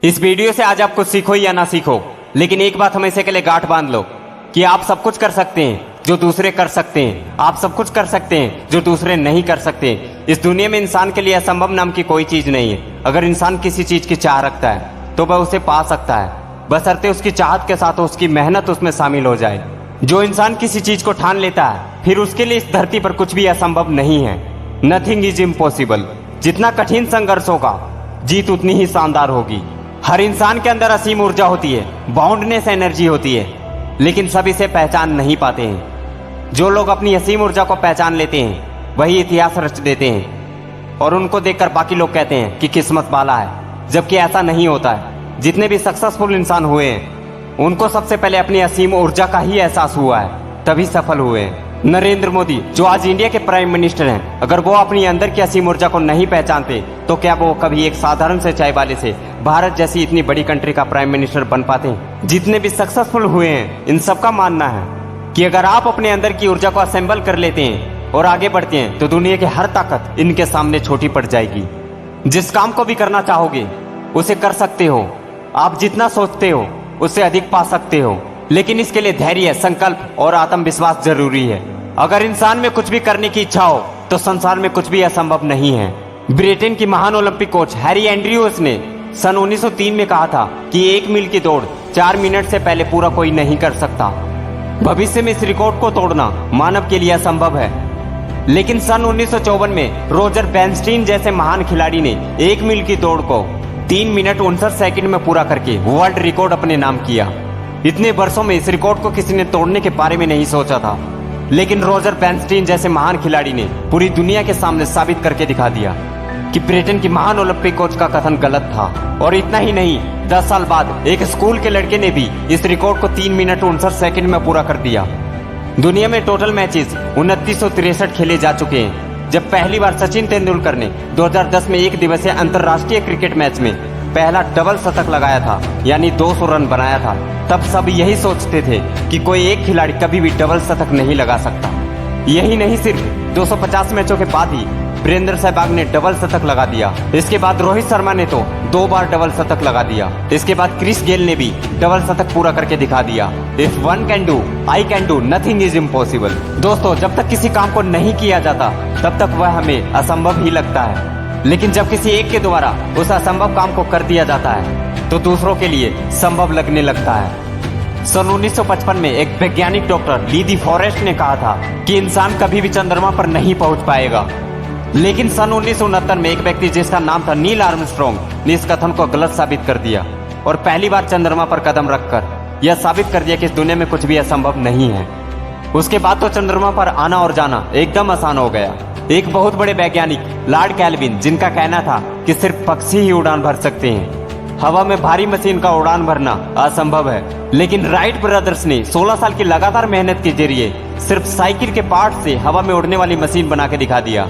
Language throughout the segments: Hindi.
इस वीडियो से आज आप कुछ सीखो या ना सीखो, लेकिन एक बात हमेशा के लिए गांठ बांध लो कि आप सब कुछ कर सकते हैं जो दूसरे कर सकते हैं। आप सब कुछ कर सकते हैं जो दूसरे नहीं कर सकते। इस दुनिया में इंसान के लिए असंभव नाम की कोई चीज नहीं है। अगर इंसान किसी चीज की चाह रखता है तो वह उसे पा सकता है, बशर्ते उसकी चाहत के साथ उसकी मेहनत उसमें शामिल हो जाए। जो इंसान किसी चीज को ठान लेता है फिर उसके लिए इस धरती पर कुछ भी असंभव नहीं है। Nothing is impossible. जितना कठिन संघर्ष होगा जीत उतनी ही शानदार होगी। हर इंसान के अंदर असीम ऊर्जा होती है, बाउंडनेस एनर्जी होती है, लेकिन सब इसे पहचान नहीं पाते हैं। जो लोग अपनी असीम ऊर्जा को पहचान लेते हैं वही इतिहास रच देते हैं और उनको देखकर बाकी लोग कहते हैं कि किस्मत वाला है, जबकि ऐसा नहीं होता है। जितने भी सक्सेसफुल इंसान हुए हैं उनको सबसे पहले अपनी असीम ऊर्जा का ही एहसास हुआ है, तभी सफल हुए हैं। नरेंद्र मोदी जो आज इंडिया के प्राइम मिनिस्टर हैं, अगर वो अपनी अंदर की असीम ऊर्जा को नहीं पहचानते तो क्या वो कभी एक साधारण से चाय वाले से भारत जैसी इतनी बड़ी कंट्री का प्राइम मिनिस्टर बन पाते हैं। जितने भी सक्सेसफुल हुए हैं इन सबका मानना है कि अगर आप अपने अंदर की ऊर्जा को असेंबल कर लेते हैं और आगे बढ़ते हैं तो दुनिया की हर ताकत इनके सामने छोटी पड़ जाएगी। जिस काम को भी करना चाहोगे उसे कर सकते हो। आप जितना सोचते हो उससे अधिक पा सकते हो, लेकिन इसके लिए धैर्य, संकल्प और आत्मविश्वास जरूरी है। अगर इंसान में कुछ भी करने की इच्छा हो तो संसार में कुछ भी असंभव नहीं है। ब्रिटेन की महान ओलंपिक कोच हैरी एंड्रयूज ने सन 1903 में कहा था कि 1 मील की दौड़ 4 मिनट से पहले पूरा कोई नहीं कर सकता। भविष्य में इस रिकॉर्ड को तोड़ना मानव के लिए असंभव है, लेकिन सन 1954 में रोजर बैनस्टीन जैसे महान खिलाड़ी ने 1 मील की दौड़ को 3 मिनट 59 सेकंड में पूरा करके वर्ल्ड रिकॉर्ड अपने नाम किया। इतने वर्षों में इस रिकॉर्ड को किसी ने तोड़ने के बारे में नहीं सोचा था, लेकिन रोजर बैनस्टीन जैसे महान खिलाड़ी ने पूरी दुनिया के सामने साबित करके दिखा दिया कि ब्रिटेन की महान ओलंपिक कोच का कथन गलत था। और इतना ही नहीं, 10 साल बाद एक स्कूल के लड़के ने भी इस रिकॉर्ड को 3 मिनट 59 सेकंड में पूरा कर दिया। दुनिया में टोटल मैचेस 2963 खेले जा चुके हैं। जब पहली बार सचिन तेंदुलकर ने 2010 में एक दिवसीय अंतर्राष्ट्रीय क्रिकेट मैच में पहला डबल शतक लगाया था, यानी 200 रन बनाया था, तब सब यही सोचते थे कि कोई एक खिलाड़ी कभी भी डबल शतक नहीं लगा सकता। यही नहीं, सिर्फ 250 मैचों के बाद ही वीरेंद्र सहवाग ने डबल शतक लगा दिया। इसके बाद रोहित शर्मा ने तो 2 बार डबल शतक लगा दिया। इसके बाद क्रिस गेल ने भी डबल शतक पूरा करके दिखा दिया। If one can do, I can do, nothing is impossible. दोस्तों, जब तक किसी काम को नहीं किया जाता तब तक वह हमें असंभव ही लगता है, लेकिन जब किसी एक के द्वारा उस असंभव काम को कर दिया जाता है तो दूसरों के लिए संभव लगने लगता है। सन 1955 में एक वैज्ञानिक डॉक्टर ली दी फॉरेस्ट ने कहा था कि इंसान कभी भी चंद्रमा पर नहीं पहुंच पाएगा, लेकिन सन 1969 में एक व्यक्ति जिसका नाम था नील आर्मस्ट्रॉन्ग ने इस कथन को गलत साबित कर दिया और पहली बार चंद्रमा पर कदम रखकर यह साबित कर दिया कि इस दुनिया में कुछ भी असंभव नहीं है। उसके बाद तो चंद्रमा पर आना और जाना एकदम आसान हो गया। एक बहुत बड़े वैज्ञानिक लॉर्ड कैल्विन, जिनका कहना था कि सिर्फ पक्षी ही उड़ान भर सकते हैं, हवा में भारी मशीन का उड़ान भरना असंभव है, लेकिन राइट ब्रदर्स ने 16 साल की लगातार मेहनत के जरिए सिर्फ साइकिल के पार्ट से हवा में उड़ने वाली मशीन बना के दिखा दिया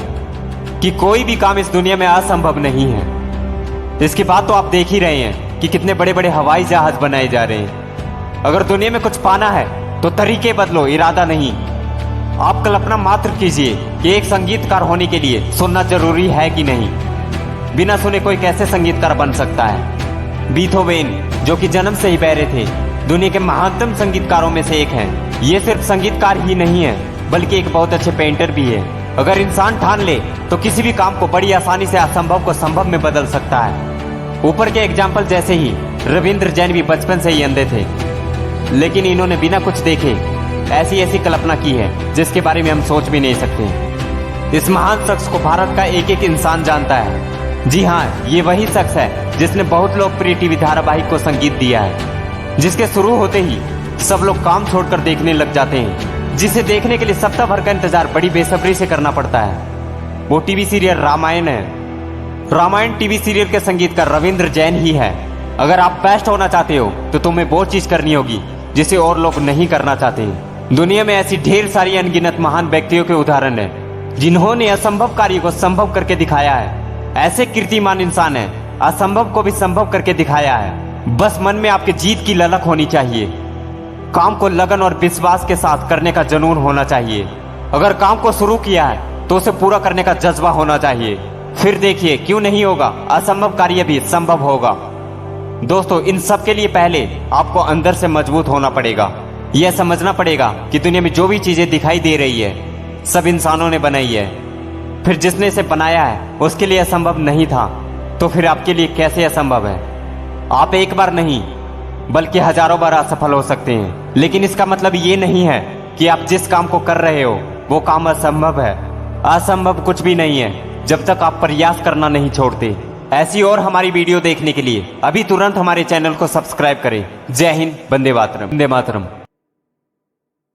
कि कोई भी काम इस दुनिया में असंभव नहीं है। इसके बाद तो आप देख ही रहे हैं कि कितने बड़े बड़े हवाई जहाज बनाए जा रहे हैं। अगर दुनिया में कुछ पाना है तो तरीके बदलो, इरादा नहीं। आप कल्पना मात्र कीजिए कि एक संगीतकार होने के लिए सुनना जरूरी है कि नहीं। बिना सुने कोई कैसे संगीतकार बन सकता है। बीथोवेन, जो कि जन्म से ही बहरे थे, दुनिया के महानतम संगीतकारों में से एक हैं। ये सिर्फ संगीतकार ही नहीं है बल्कि एक बहुत अच्छे पेंटर भी है। अगर इंसान ठान ले तो किसी भी काम को बड़ी आसानी से असंभव को संभव में बदल सकता है। ऊपर के एग्जाम्पल जैसे ही रविंद्र जैन भी बचपन से ही अंधे थे, लेकिन इन्होंने बिना कुछ देखे ऐसी ऐसी कल्पना की है जिसके बारे में हम सोच भी नहीं सकते। इस महान शख्स को भारत का एक एक इंसान जानता है। जी हाँ, ये वही शख्स है जिसने बहुत लोकप्रिय टीवी धारावाहिक को संगीत दिया है, जिसके शुरू होते ही सब लोग काम छोड़कर देखने लग जाते हैं, जिसे देखने के लिए सप्ताह भर का इंतजार बड़ी बेसब्री से करना पड़ता है। वो टीवी सीरियल रामायण है। रामायण टीवी सीरियल के संगीतकार रविंद्र जैन ही है। अगर आप बेस्ट होना चाहते हो तो तुम्हें वो चीज करनी होगी जिसे और लोग नहीं करना चाहते। दुनिया में ऐसी ढेर सारी अनगिनत महान व्यक्तियों के उदाहरण है जिन्होंने असंभव कार्य को संभव करके दिखाया है। ऐसे कीर्तिमान इंसान है, असंभव को भी संभव करके दिखाया है। बस मन में आपके जीत की ललक होनी चाहिए। काम को लगन और विश्वास के साथ करने का जुनून होना चाहिए। अगर काम को शुरू किया है तो उसे पूरा करने का जज्बा होना चाहिए। फिर देखिए क्यों नहीं होगा, असंभव कार्य भी संभव होगा। दोस्तों, इन सब के लिए पहले आपको अंदर से मजबूत होना पड़ेगा। यह समझना पड़ेगा कि दुनिया में जो भी चीजें दिखाई दे रही है सब इंसानों ने बनाई है। फिर जिसने इसे बनाया है उसके लिए असंभव नहीं था, तो फिर आपके लिए कैसे असंभव है? आप एक बार नहीं बल्कि हजारों बार असफल हो सकते हैं, लेकिन इसका मतलब ये नहीं है कि आप जिस काम को कर रहे हो वो काम असंभव है। असंभव कुछ भी नहीं है जब तक आप प्रयास करना नहीं छोड़ते। ऐसी और हमारी वीडियो देखने के लिए अभी तुरंत हमारे चैनल को सब्सक्राइब करें। जय हिंद, वंदे मातरम, वंदे मातरम।